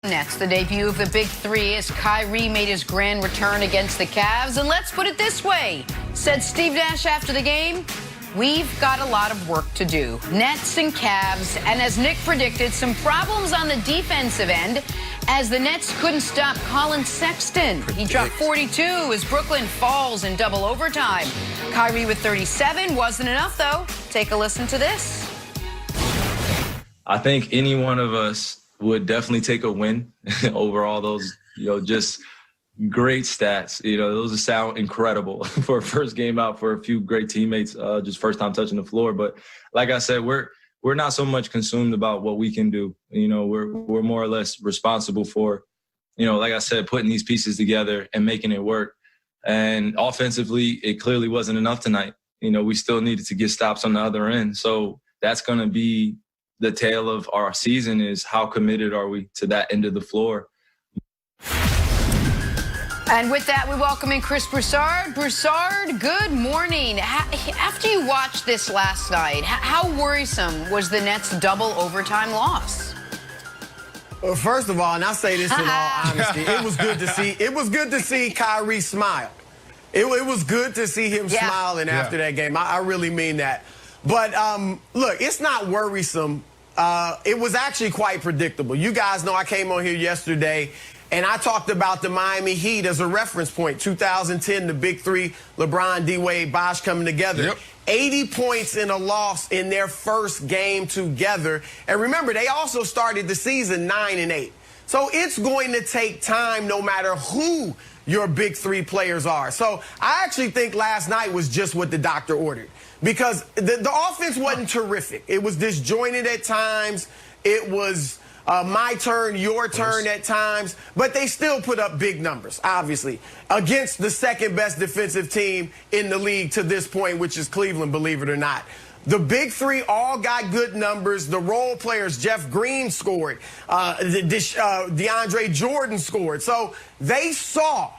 Nets, the debut of the Big Three as Kyrie made his grand return against the Cavs. And let's put it this way, said Steve Nash after the game, we've got a lot of work to do. Nets and Cavs, and as Nick predicted, some problems on the defensive end as the Nets couldn't stop Colin Sexton. He dropped 42 as Brooklyn falls in double overtime. Kyrie with 37 wasn't enough, though. Take a listen to this. I think any one of us would definitely take a win over all those, just great stats. Those sound incredible for a first game out for a few great teammates, just first time touching the floor. But like I said, we're not so much consumed about what we can do. We're more or less responsible for, like I said, putting these pieces together and making it work. And offensively, it clearly wasn't enough tonight. We still needed to get stops on the other end. So that's going to be the tale of our season, is how committed are we to that end of the floor. And with that, we welcome in Chris Broussard. Broussard, good morning. After you watched this last night, how worrisome was the Nets' double overtime loss? Well, first of all, and I say this in all honesty, it was good to see. It was good to see Kyrie smile. It was good to see him smiling after that game. I really mean that. But look, it's not worrisome. It was actually quite predictable. You guys know I came on here yesterday and I talked about the Miami Heat as a reference point. 2010, the Big Three, LeBron, D-Wade, Bosh coming together. Yep. 80 points in a loss in their first game together. And remember, they also started the season 9-8. So it's going to take time no matter who your Big Three players are. So I actually think last night was just what the doctor ordered, because the offense wasn't terrific. It was disjointed at times. It was my turn, your turn at times. But they still put up big numbers, obviously, against the second best defensive team in the league to this point, which is Cleveland, believe it or not. The Big Three all got good numbers. The role players, Jeff Green scored. DeAndre Jordan scored. So they saw,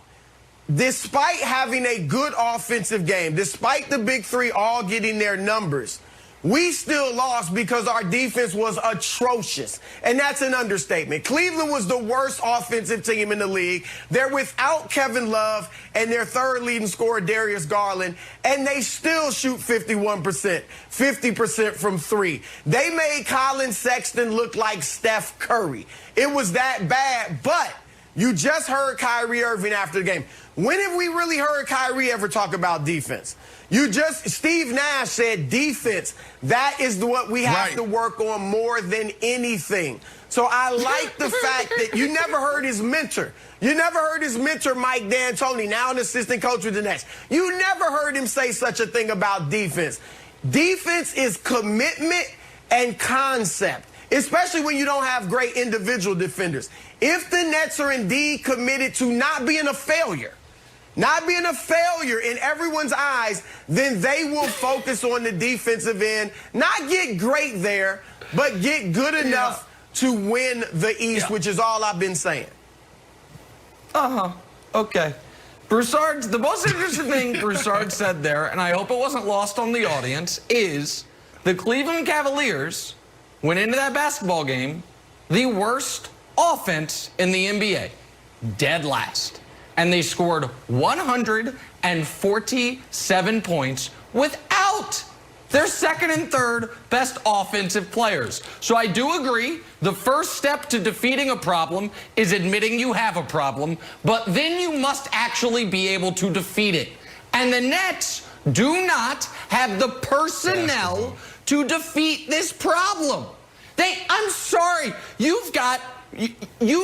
despite having a good offensive game, despite the Big Three all getting their numbers, we still lost because our defense was atrocious. And that's an understatement. Cleveland was the worst offensive team in the league. They're without Kevin Love and their third leading scorer, Darius Garland, and they still shoot 51%, 50% from three. They made Colin Sexton look like Steph Curry. It was that bad, but you just heard Kyrie Irving after the game. When have we really heard Kyrie ever talk about defense? Steve Nash said defense, that is what we have to work on more than anything. So I like the fact that you never heard his mentor. You never heard his mentor, Mike D'Antoni, now an assistant coach with the Nets. You never heard him say such a thing about defense. Defense is commitment and concept, especially when you don't have great individual defenders. If the Nets are indeed committed to not being a failure in everyone's eyes, then they will focus on the defensive end, not get great there, but get good enough to win the East, which is all I've been saying. Okay. Broussard, the most interesting thing Broussard said there, and I hope it wasn't lost on the audience, is the Cleveland Cavaliers went into that basketball game the worst offense in the NBA, dead last. And they scored 147 points without their second and third best offensive players. So I do agree, the first step to defeating a problem is admitting you have a problem, but then you must actually be able to defeat it. And the Nets do not have the personnel to defeat this problem. I'm sorry, you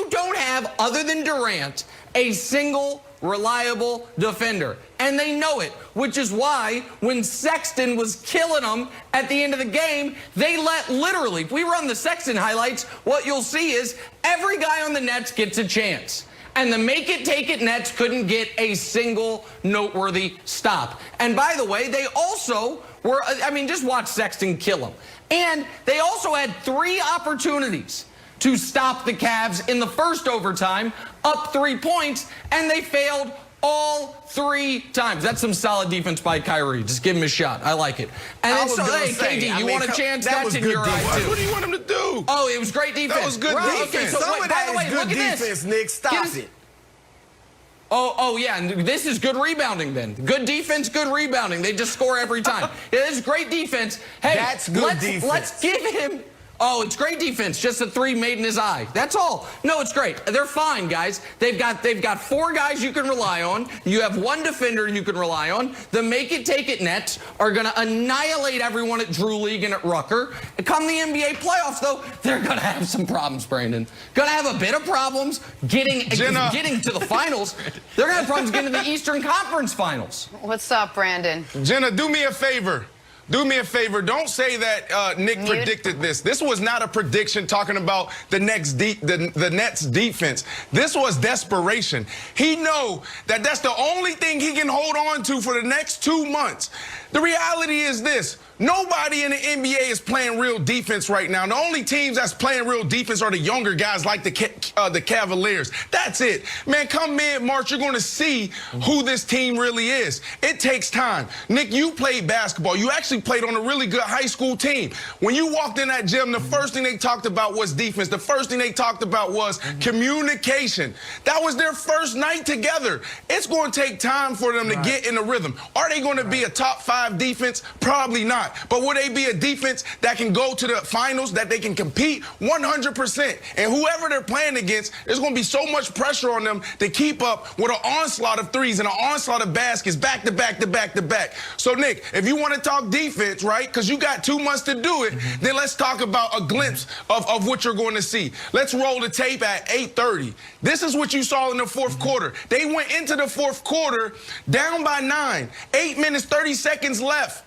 don't have, other than Durant, a single reliable defender. And they know it, which is why when Sexton was killing them at the end of the game, they literally, if we run the Sexton highlights, what you'll see is every guy on the Nets gets a chance. And the make it, take it Nets couldn't get a single noteworthy stop. And by the way, they also were, just watch Sexton kill them. And they also had 3 opportunities to stop the Cavs in the first overtime, up 3 points, and they failed all 3 times. That's some solid defense by Kyrie. Just give him a shot. I like it. And then, so, hey, KD, you want a chance? That's in your eye, too. What do you want him to do? Oh, it was great defense. That was good defense. Okay, so Some wait, of by that the way, is good look at defense, this. Nick. Stop it. Oh, yeah, and this is good rebounding then. Good defense, good rebounding. They just score every time. It is great defense. Hey, that's good defense. Let's give him... Oh, it's great defense. Just a 3 made in his eye. That's all. No, it's great. They're fine, guys. They've got 4 guys you can rely on. You have 1 defender you can rely on. The make it, take it Nets are going to annihilate everyone at Drew League and at Rucker. And come the NBA playoffs, though, they're going to have some problems, Brandon. Going to have a bit of problems getting to the finals. They're going to have problems getting to the Eastern Conference Finals. What's up, Brandon? Jenna, do me a favor. Do me a favor. Don't say that Nick predicted this. This was not a prediction talking about the Nets defense. This was desperation. He know that that's the only thing he can hold on to for the next 2 months. The reality is this. Nobody in the NBA is playing real defense right now. The only teams that's playing real defense are the younger guys like the Cavaliers. That's it. Man, come mid-March, you're going to see who this team really is. It takes time. Nick, you played basketball. You actually played on a really good high school team. When you walked in that gym, the first thing they talked about was defense. The first thing they talked about was communication. That was their first night together. It's going to take time for them to get in the rhythm. Are they going to be a top 5 defense? Probably not. But will they be a defense that can go to the finals, that they can compete? 100%. And whoever they're playing against, there's going to be so much pressure on them to keep up with an onslaught of threes and an onslaught of baskets back to back to back to back. So, Nick, if you want to talk defense, right, because you got 2 months to do it, then let's talk about a glimpse of what you're going to see. Let's roll the tape at 8:30. This is what you saw in the 4th quarter. They went into the 4th quarter down by 9. 8 minutes, 30 seconds left.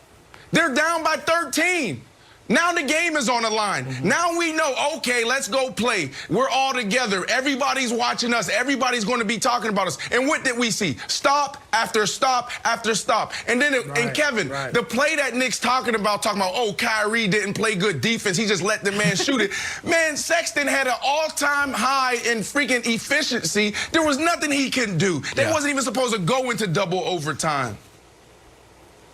They're down by 13. Now the game is on the line. Now we know, okay, let's go play. We're all together. Everybody's watching us. Everybody's going to be talking about us. And what did we see? Stop after stop after stop. And then, and Kevin, the play that Nick's talking about, oh, Kyrie didn't play good defense. He just let the man shoot it. Man, Sexton had an all-time high in freaking efficiency. There was nothing he couldn't do. They wasn't even supposed to go into double overtime.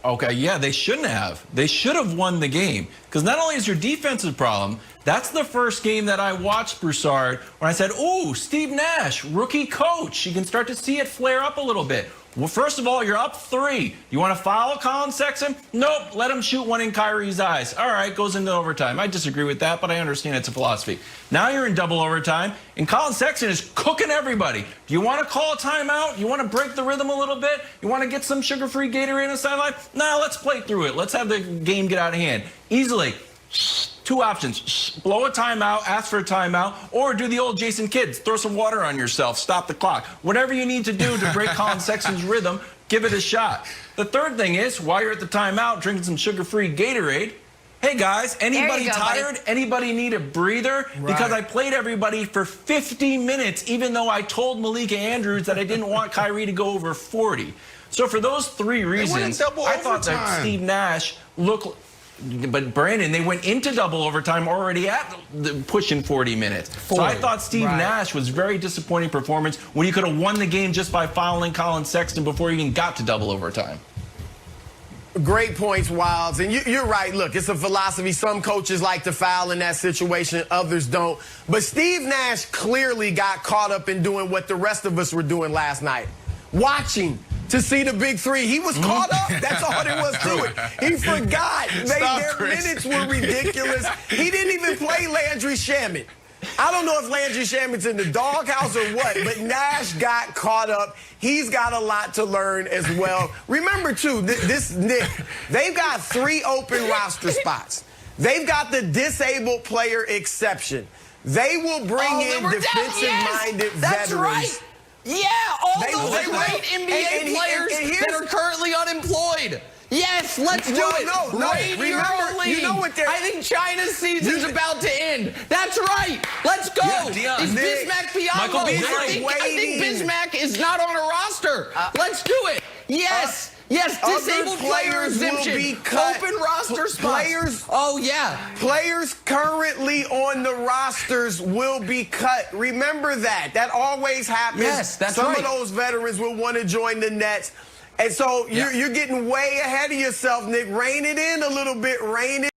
Okay, yeah, they shouldn't have. They should have won the game. Because not only is your defensive problem, that's the first game that I watched Broussard when I said, ooh, Steve Nash, rookie coach. You can start to see it flare up a little bit. Well, first of all, you're up 3. You want to foul Colin Sexton? Nope, let him shoot one in Kyrie's eyes. All right, goes into overtime. I disagree with that, but I understand it's a philosophy. Now you're in double overtime, and Colin Sexton is cooking everybody. Do you want to call a timeout? You want to break the rhythm a little bit? You want to get some sugar-free Gatorade on the sideline? No, let's play through it. Let's have the game get out of hand. Easily. 2 options. Blow a timeout, ask for a timeout, or do the old Jason Kidd. Throw some water on yourself. Stop the clock. Whatever you need to do to break Colin Sexton's rhythm, give it a shot. The third thing is, while you're at the timeout drinking some sugar-free Gatorade, hey, guys, anybody tired? Anybody need a breather? Because I played everybody for 50 minutes, even though I told Malika Andrews that I didn't want Kyrie to go over 40. So for those 3 reasons, I thought that Steve Nash looked... But, Brandon, they went into double overtime already at pushing 40 minutes. So I thought Steve Nash was very disappointing performance when you could have won the game just by fouling Colin Sexton before you even got to double overtime. Great points, Wilds. And you're right. Look, it's a philosophy. Some coaches like to foul in that situation. Others don't. But Steve Nash clearly got caught up in doing what the rest of us were doing last night. Watching to see the big 3. He was caught up. That's all there was to it. He forgot. Their minutes were ridiculous. He didn't even play Landry Shamet. I don't know if Landry Shamet's in the doghouse or what, but Nash got caught up. He's got a lot to learn as well. Remember, too, Nick, they've got 3 open roster spots. They've got the disabled player exception. They will bring in defensive-minded veterans. That's right. Yeah, all those great NBA players that are currently unemployed. Yes, let's do it. Remember, you know what I think China's season's about to end. That's right. Let's go. Is Bismack Biyombo? I think Bismack is not on a roster. Let's do it. Yes. Yes, Other disabled player players will exemption. be cut. Open roster spots. Oh, yeah. Players currently on the rosters will be cut. Remember that. That always happens. Yes, that's Some right. of those veterans will want to join the Nets. And so you're getting way ahead of yourself, Nick. Rein it in a little bit. Rein it